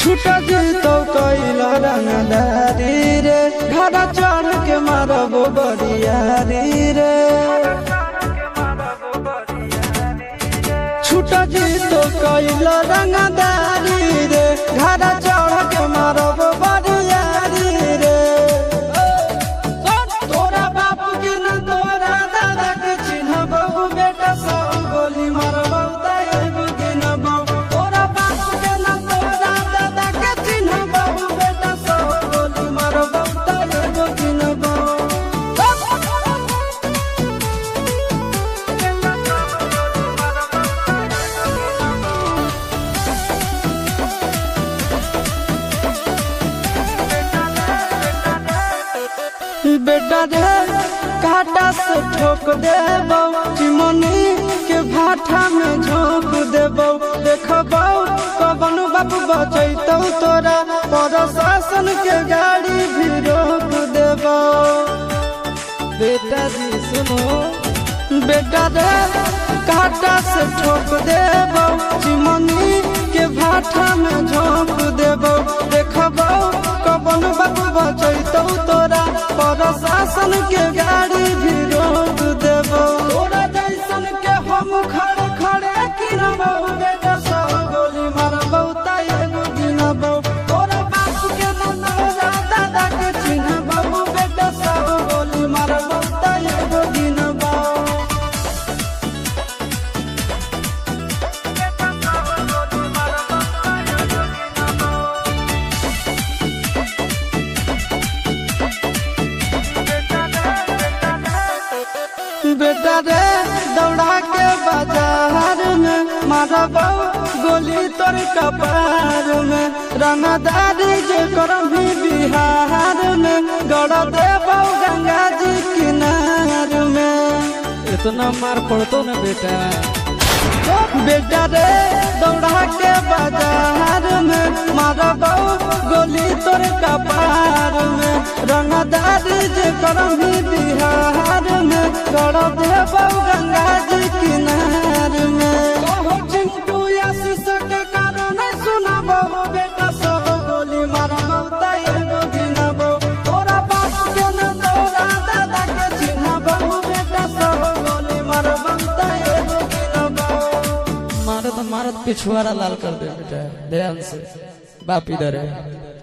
छूट जीतो कैला रंगदारी रे घड़ा चढ़ के मारबो बरियारी रे छूट जीतो कैला रंगदारी रे घड़ा चढ़ के मारबो बरियारी रे तोरा बापू के न तोरा दादा के चिन्हबो बेटा सब गोली मारबो ताएब के न बाबू तोरा बापू के न तोरा दादा के चिन्हबो बेटा सब गोली मारबो ताएब के न बाबू बेटा रे काटा से ठोक देबो चिमनी के भाठा में झोंक देबो देखबो कवन बाबू बचैतौ तोरा प्रशासन के गाड़ी भी रोक देबो बेटा जी सुनो बेटा रे काटा से ठोक देबो चिमनी के भाठा में झोंक देबो देखबो कवन बाबू बचैतौ तोरा प्रशासन के गाड़ी भी रोक देबो तोरा जैसन के हम खड़े खड़े गिनबो बेटा सब गोली मारबो ताएब गिनबो तोरा बाप के न तोरा दादा के चिन्हबो बेटा सब गोली मारबो ताएब गिनबो बेटा रे दौड़ा के बाजार में मारबो गोली तोर कपार में रंगदारी जे करम भी बिहार में गड़ देबो गंगा जी किनार में इतना मार पड़तो न बेटा बेटा रे दौड़ा के बाजार में मारबो गोली तोर कपार में रंगदारी जे करम भी बिहार में गड़ देबो गंगा जी किनार में चिंटू आशीष के कारण सुनबो बेटा सब गोली मारबो ताएब गिनबो तोरा बाप के न तोरा दादा के चिन्हबो बेटा सब गोली मारबो ताएब गिनबो मारत मारत पिछुआरा लाल कर दे बेटा ध्यान से बाप इधर है।